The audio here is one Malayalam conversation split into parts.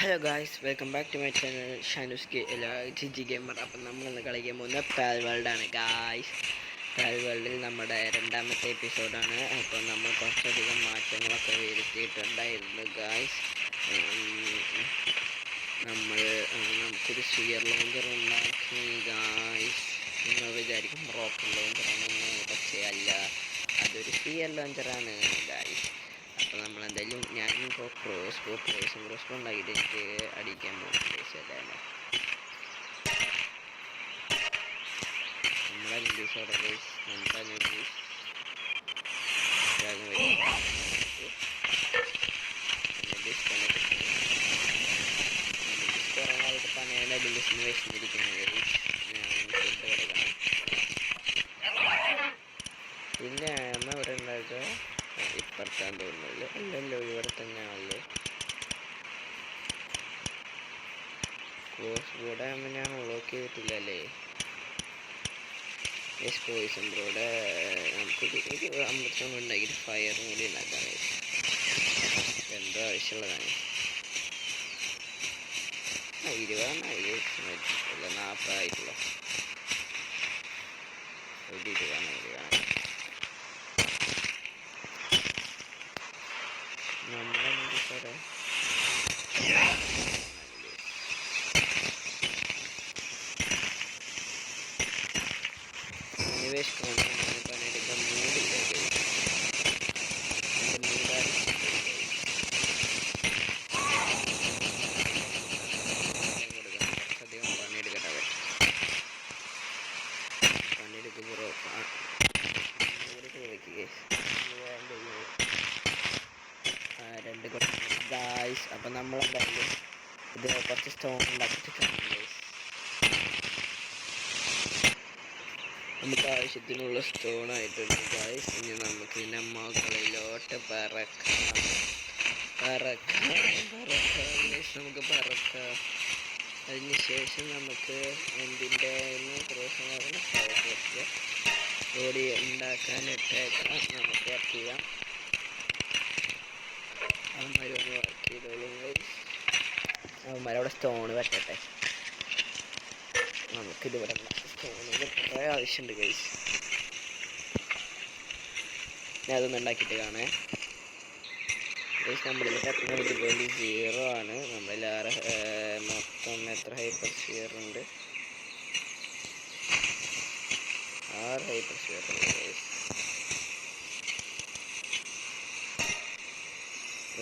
Hello guys, welcome back to my channel Shanus GG gamer. അപ്പം നമ്മളിന്ന് കളിക്കാൻ പോകുന്ന പാൽ വേൾഡാണ് ഗായ്സ്. പാൽ വേൾഡിൽ നമ്മുടെ രണ്ടാമത്തെ എപ്പിസോഡാണ്. അപ്പോൾ നമ്മൾ കുറച്ചധികം മാറ്റങ്ങളൊക്കെ വരുത്തിയിട്ടുണ്ടായിരുന്നു ഗായ്സ്. നമുക്കൊരു സ്ഫിയർ ലോഞ്ചർ ഉണ്ടാക്കി ഗായ്സ്. നിങ്ങൾ വിചാരിക്കും റോക്കറ്റ് ലോഞ്ചറാണെന്ന്, പക്ഷേ അല്ല, അതൊരു സ്ഫിയർ ലോഞ്ചറാണ് ഗായ്സ്. അപ്പോൾ നമ്മളെന്തായാലും ഞാനിപ്പോൾ ക്രോസ് ഉണ്ടാക്കിയിട്ട് എനിക്ക് അടിക്കാൻ പോകുന്നത് ശരിയാണ്. നമ്മുടെ ലിങ്കീസോടെ നമ്മുടെ ലിങ്കീസ് കുറേ നാൾക്ക് പനയുടെ ബില്ലിസിന് വിശന്നിരിക്കുന്നത് ഞാൻ ഫുഡ് കൊടുക്കണം. പിന്നെ അമ്മ ഇവിടെ ഉണ്ടാക്കുക ഇപ്പുറത്താൻ തോന്നുന്നില്ല. അല്ലല്ലോ, ഇവിടെ തന്നെയാണല്ലോ. ക്ലോസ് ബോർഡ് ആകുമ്പോൾ ഞാൻ അൺലോക്ക് ചെയ്തിട്ടില്ലല്ലേ. യെസ് പോയിസൺ ബ്രോയുടെ നമുക്കൊരു അമൃതം ഉണ്ടാക്കിയിട്ട് ഫയറും കൂടി ഉണ്ടാക്കാൻ എന്തോ ആവശ്യമുള്ളതാണ്. 20 അല്ല 40 ആയിട്ടുള്ള ഒരു 20 നമ്മുടെ സാറേ പണിയെടുക്കാൻ മൂടില്ല. കുറച്ചധികം പണിയെടുക്കട്ടെ. പണിയെടുക്കും ബ്രോ. രണ്ട് ഗായ്സ്. അപ്പം നമ്മളെന്തായാലും ഇത് കുറച്ച് സ്റ്റോൺ ഉണ്ടാക്കിയിട്ട് ഗായ്സ്. നമുക്ക് ആവശ്യത്തിനുള്ള സ്റ്റോൺ ആയിട്ടുണ്ട് ഗായ്സ്. ഇനി നമുക്ക് ഇതിൻ്റെ മുകളിലോട്ട് പറക്കാം. നമുക്ക് പറക്കാം. അതിനുശേഷം നമുക്ക് എന്തിൻ്റെ ക്രോസ് ഓടി ഉണ്ടാക്കാനിട്ടേക്കാം. നമുക്ക് വർക്ക് ചെയ്യാം. അവന്മാരൊന്ന് വർക്ക് ചെയ്തോളും ഗൈസ്. അവന്മാരവിടെ സ്റ്റോണ് വെട്ടട്ടെ. നമുക്കിതിവിടെ സ്റ്റോണിന് കുറേ ആവശ്യമുണ്ട് ഗൈസ്. ഞാൻ അതൊന്നും ഉണ്ടാക്കിയിട്ട് കാണേ ഗൈസ്. നമ്മളിൽ ടെക്നോളജി പോയിന്റ് 0 ആണ്. നമ്മളിലേറെ മൊത്തം എത്ര ഹൈപ്പർ സ്ഫിയർ ഉണ്ട്? 6 ഹൈപ്പർ സ്ഫിയർ ഉണ്ട് ഗൈസ്.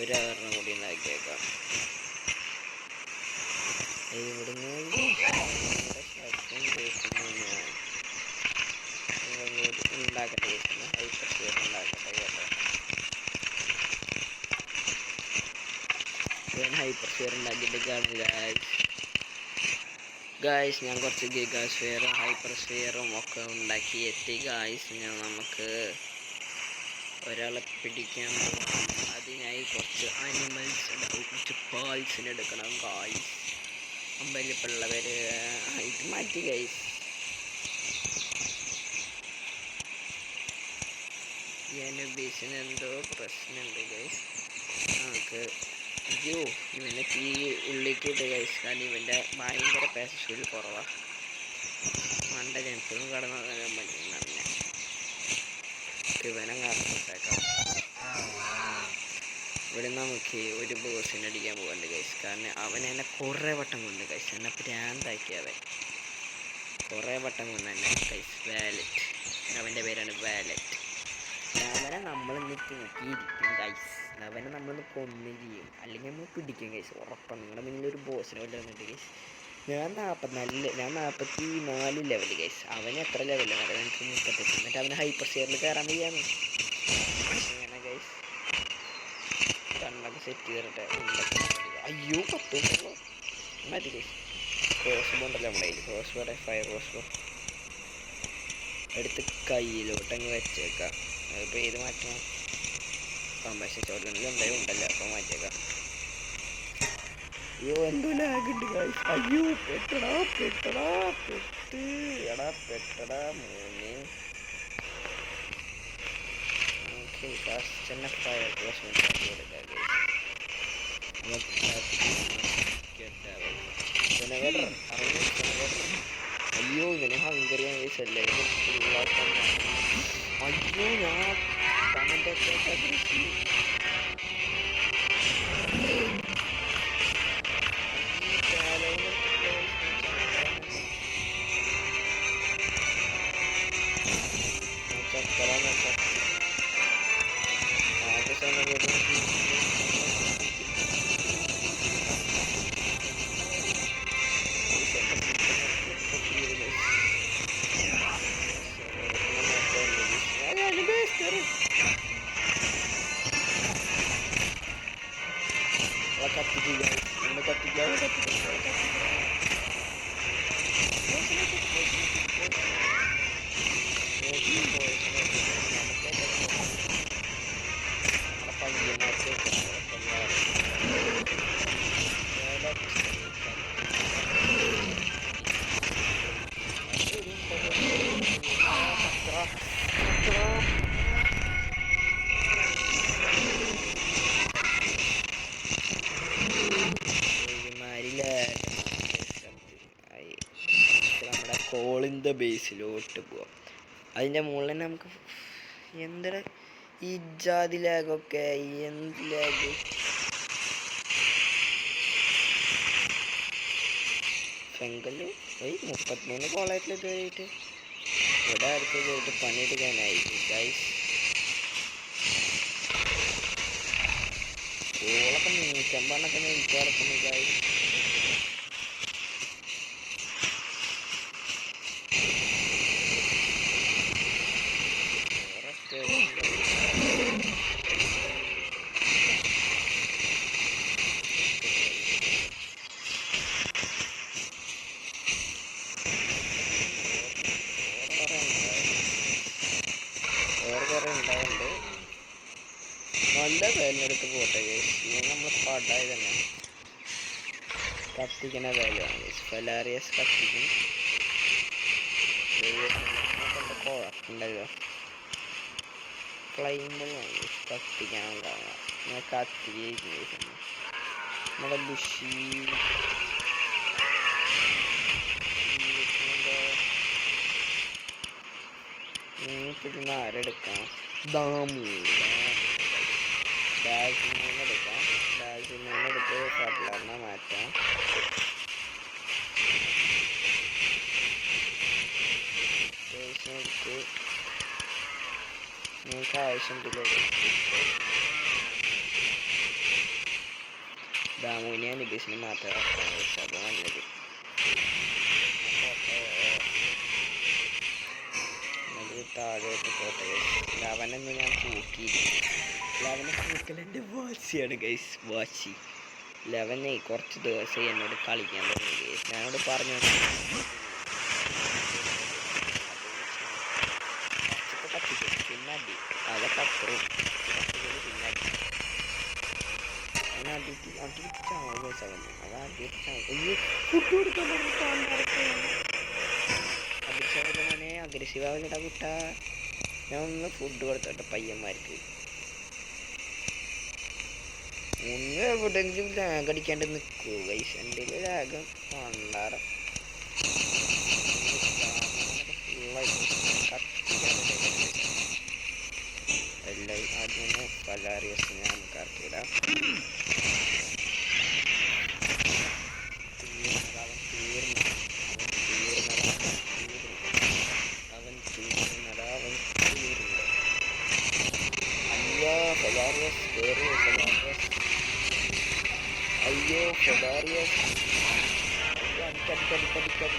ഒരാറിനെ കൂടി ഉണ്ടാക്കിയേക്കാം. ഇവിടുന്ന് ഉണ്ടാക്കട്ടെ ഹൈപ്പർ സ്ഫിയർ ഉണ്ടാക്കട്ടെ കേട്ടോ. ഞാൻ ഹൈപ്പർ സ്ഫിയർ ഉണ്ടാക്കിയിട്ട് കാണില്ല ഗായ്സ്. ഞാൻ കുറച്ച് ഗിഗാ സ്ഫിയറും ഹൈപ്പർ സ്ഫിയറും ഒക്കെ ഉണ്ടാക്കി എത്തി ഗായ്സ്. നമുക്ക് ഒരാളെ പിടിക്കാൻ പോകാം. അതിനായി കുറച്ച് ആനിമൽസ് കുറച്ച് പാൽസിന് എടുക്കണം ഗായ്സ്. അമ്പലിപ്പുള്ളവർ ഇത് മാറ്റി ഗൈസ്. ബീസിന് എന്തോ പ്രശ്നമുണ്ട് ഗൈസ്. നമുക്ക് ഇവനെ തീ ഉള്ളിക്കിട്ട് ഗൈസ്. കാരണം ഇവൻ്റെ ഭയങ്കര പാസൽ കുറവാണ്. മണ്ട ജനത്തിനും കടന്നു തന്നെ ഇവനെ കറന്നിട്ടേക്കാം. ഇവിടെ നമുക്ക് ഒരു ബോസിനെ അടിക്കാൻ പോകണ്ട് ഗൈസ്. കാരണം അവൻ എന്നെ കുറേ വട്ടം കൊണ്ട് ഗൈസ്. എന്നെ പ്രാന്താക്കിയവൻ കുറേ വട്ടം കൊണ്ട് തന്നെ ഗൈസ്. വാലറ്റ്, അവൻ്റെ പേരാണ് വാലറ്റ്. അവനെ നമ്മളിന്ന് തൂക്കിയിരിക്കും ഗൈസ്. അവനെ നമ്മളിന്ന് കൊന്നു ചെയ്യും, അല്ലെങ്കിൽ നമ്മൾ പിടിക്കും ഗൈസ്. ഉറപ്പാണ്. നിങ്ങളുടെ മുന്നിലൊരു ബോസിനെ വല്ല വന്നിട്ട് ഗൈസ്. ഞാൻ 44 ലെവല് ഗൈസ്. അവന് എത്ര ലെവലാണ്? എനിക്ക് 38. എന്നിട്ട് അവന് ഹൈപ്പർ സ്ഫിയറിൽ കയറാൻ വയ്യാണ്. അങ്ങനെ ഗൈസ് കണ്ണൊക്കെ സെറ്റ് ചെയ്തിട്ട് അയ്യോ 10 മതി ഗൈസ്. ക്രോസ് ബോ ഉണ്ടല്ലോ നമ്മുടെ കയ്യിൽ. ക്രോസ് ബോടെ ഫയർ ക്രോസ് ബോ എടുത്ത് കയ്യിലോട്ടങ്ങ് വെച്ചേക്കാം. അതിപ്പോൾ ഏത് മാറ്റണം? കോമ്പേഷൻ ചോദ്യങ്ങളിൽ എന്തായാലും ഉണ്ടല്ലോ, അപ്പോൾ മാറ്റിയേക്കാം. അയ്യോ എന്തോ ലാഗുണ്ട് ഗൈസ്. അയ്യോ പെട്ടടാ മോനെ. ഓക്കെ ഫസ്റ്റ് തന്നെ ഫയർ ക്രോസ് കൊടുക്കാം ഗൈസ്. ഇൻവേർട്ടർ അയ്യോ ഇവന് ഹംഗറിയാണ് ഗൈസ് എല്ലാവരും ഫുള്ളാക്കാൻ അയ്യോ ഞാൻ കമൻ്റ് നമ്മുടെ കോളിൻ്റെ ബേസിലോട്ട് പോവാം. അതിൻ്റെ മുകളിൽ തന്നെ നമുക്ക് എന്തൊരു ഈ ജാതി ലാഗൊക്കെ എന്ത് ലാഗ് ചെങ്കല് 33 കോളേജിൽ ഇതുവരെയായിട്ട് ഇവിടെ അടുത്ത് പണിയെടുക്കാനായി ഗൈസ്. കോളൊക്കെ 150 എനിക്ക് നടക്കുന്നു ഗൈസ്. നല്ല വേലെടുത്ത് പോട്ടെ ഗൈസ്. നമ്മൾ പടായി തന്നെ കത്തിക്കണ വേലയാണ് ഫെലാറിയസ് കത്തിക്കും. കുഴപ്പമുണ്ടല്ലോ ക്ലൈംബിൾ കത്തിക്കാൻ കാണാം. ഞാൻ കത്തിക്കുന്നു നമ്മുടെ ബുഷി പിന്നെ ആരെടുക്കാം ഡാസിനെടുക്കാം. ഡാസിനെടുത്ത് കട്ലറിനെ മാറ്റാം. എടുത്ത് നിങ്ങൾക്ക് ആവശ്യമുണ്ടല്ലോ ദാമുവിനെ നികേഷിന് മാത്രമേ അത് നല്ലത്. താഴോട്ട് പോട്ടെ. ലവനൊന്ന് ഞാൻ കൂക്കിയിരിക്കും. ലവനെ കൂക്കലെൻ്റെ വാശിയാണ് ഗൈസ്, വാശി. ലവനെ കുറച്ച് ദിവസം എന്നോട് കളിക്കാൻ തുടങ്ങി ഗൈസ്. ഞാനോട് പറഞ്ഞു കത്തിക്കും പിന്നെ അടി അതൊക്കെ അത്രയും പിന്നെ അടിയിട്ട് ചാവും ഗൈസ്. അവന് അത് അടിയിട്ട് ചാവും. ഫുഡ് കൊടുക്കാൻ അഭിഷേകനെ അഗ്രസീവ് ആവില്ലടാ കുട്ടാ. ഞാൻ ഒന്ന് ഫുഡ് കൊടുത്തോട്ടെ പയ്യന്മാർക്ക്. ഒന്ന് എവിടെയെങ്കിലും ലാഗ് അടിക്കാണ്ട് നിൽക്കൂ ഗൈസ്. എൻ്റെ ലാഗം പണ്ടാറ എല്ലാം ആദ്യം ഫെലാറിയസിനെ നമുക്ക് ഇറക്കിയിടാം. അയ്യോ ഫെലാറിയസ് അടിക്കടിക്കടിക്കടിക്കടി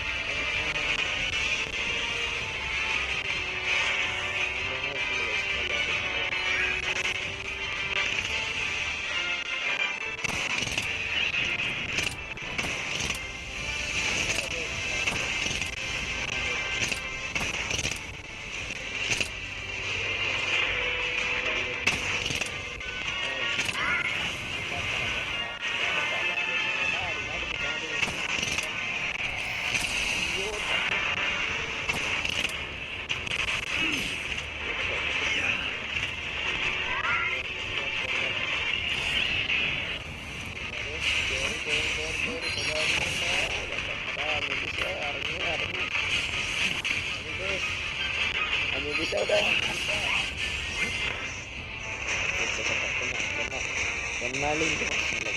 എന്നാലും എനിക്ക് പ്രശ്നമില്ല.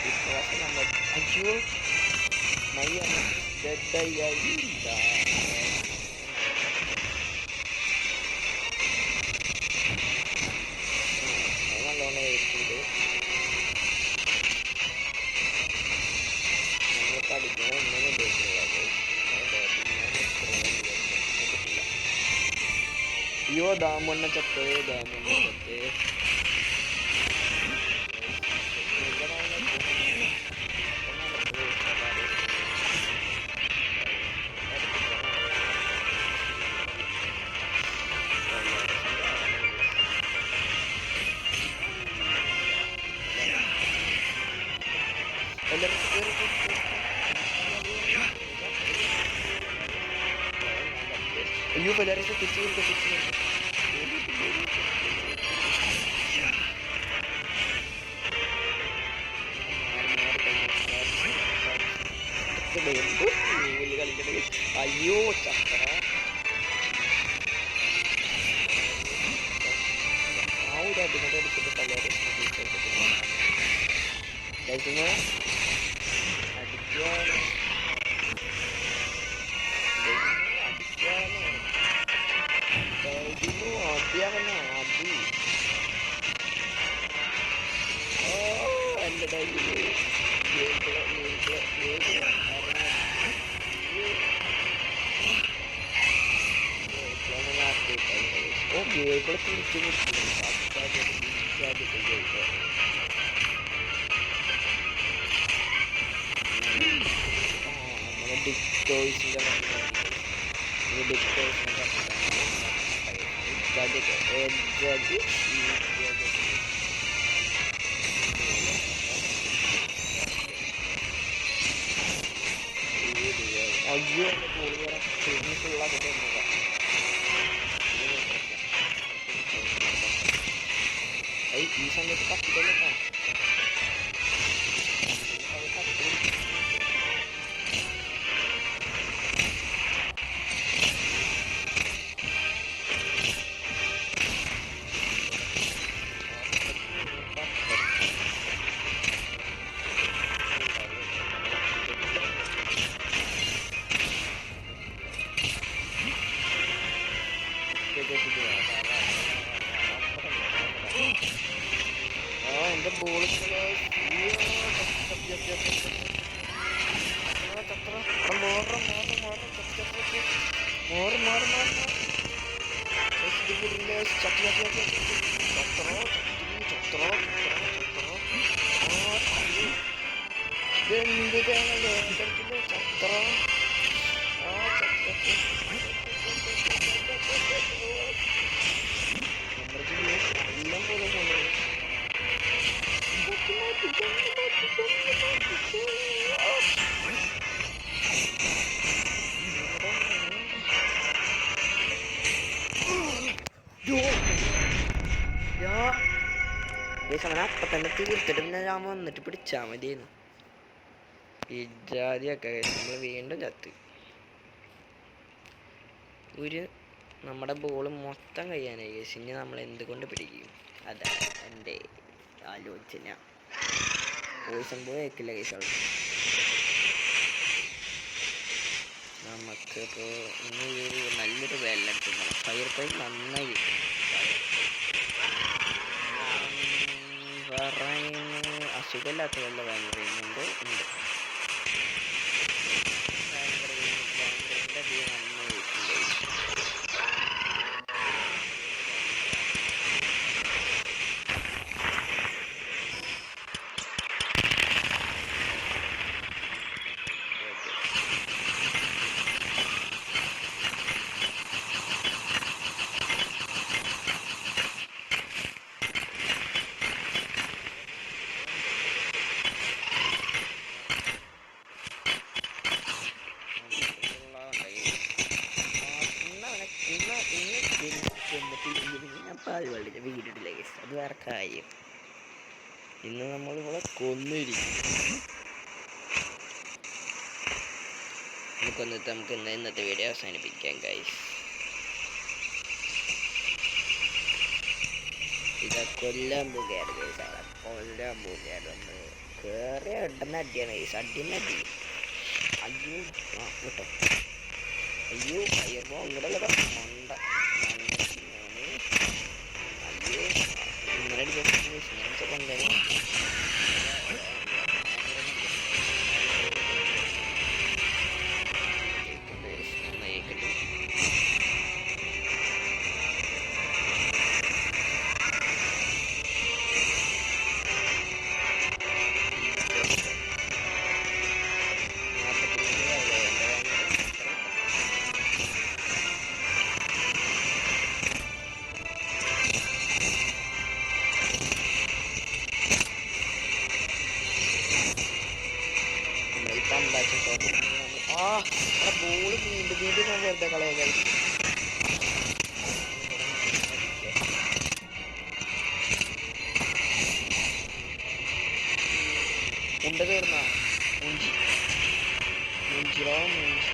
ഇപ്രാവശ്യം നമ്മൾ അയ്യോ മയ്യ ഡെഡായി നല്ലോണം ഏറ്റുണ്ട്. നമ്മൾ പഠിക്കണ ഒന്നും ഉപയോഗിക്കുന്നില്ല. അയ്യോ ദാമണ്ണ ചത്തേ അയ്യോ പലരും തിരിച്ചു അയ്യോ ചക്കര ആ ഒരു അടിമതടിച്ചിട്ട് പലരും അടിക്കാൻ എൻ്റെ ഓക്കെ ഇവിടെ തിരിച്ചു നമ്മുടെ ഡിക്ടോയ്സിൻ്റെ അയ്യോ എൻ്റെ കോളി വരാൻ ഫുള്ളാക്കിട്ട് ഈ സമയത്ത് കത്തിട്ടല്ലേ എൻ്റെ ബോൾ എന്ത് തേങ്ങ ചത്ര എല്ലാം പോലെ അങ്ങനെ അപ്പം തന്നെ തീർത്തിട്ട് പിന്നെ ഞാൻ വന്നിട്ട് പിടിച്ചാൽ മതിയായിരുന്നു. ഈ ജാതിയൊക്കെ നമ്മൾ വീണ്ടും ചത്ത് ഒരു നമ്മുടെ ബോൾ മൊത്തം കഴിയാനായി കേസ്. ഇനി നമ്മൾ എന്തുകൊണ്ട് പിടിക്കും? അതാണ് എൻ്റെ ആലോചന. സംഭവം കേൾക്കില്ല കേസ്. നമുക്കിപ്പോൾ ഇനി നല്ലൊരു വെള്ളം ഫയർ പൈപ്പ് നന്നായി അസുഖമില്ലാത്ത വല്ല വാങ്ങുന്നുണ്ട് ഉണ്ട്. ഞാൻ പാല് വള്ളിൻ്റെ വീടില്ല കേസ്, അത് വേറെ കാര്യം. ഇന്ന് നമ്മളിവിടെ കൊന്നിരിക്കും. നമുക്ക് ഇന്നത്തെ വീഡിയോ അവസാനിപ്പിക്കാം ഗൈസ്. ഇതാ കൊല്ലാൻ പോകുകയാണ് ഗൈസ്. അവളെ കൊല്ലാൻ പോകുകയാണ്. ഒന്ന് കയറിയ ഇടുന്ന അടിയാണ് ഗൈസ്. അടിന്നെ അടി. അയ്യോ ആ കേട്ടോ. അയ്യോ അയ്യപ്പോ ഇവിടെ ഉള്ളതാ മണ്ട. അയ്യോ ഇങ്ങനെ അടിക്കാൻ കൊണ്ടുവരുന്നു. ബോള് വീണ്ടും വീണ്ടും ഞാൻ വെറുതെ കളയാൻ. ഉണ്ട് തീർന്ന മൂഞ്ചി മൂഞ്ചിറോ മൂഞ്ചി.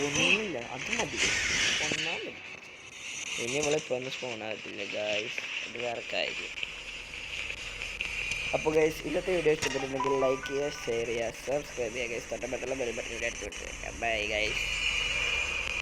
ഒന്നുമില്ല അത് മതി. ഒന്നാം മതി. ഇനി നമ്മളിപ്പോൾ ഒന്ന് സ്പോണാകത്തില്ല ഗായ്സ്. അത് വേറെ കാര്യം. അപ്പോൾ ഗൈസ് ഇന്നത്തെ വീഡിയോ ഇഷ്ടപ്പെട്ടിട്ടുണ്ടെങ്കിൽ ലൈക്ക് ചെയ്യുക, ഷെയർ ചെയ്യുക, സബ്സ്ക്രൈബ് ചെയ്യുക ഗൈസ്. തൊട്ടപ്പുറത്തുള്ള ബെൽ ബട്ടൺ അടിച്ചു കൊടുക്കുക. Bye guys.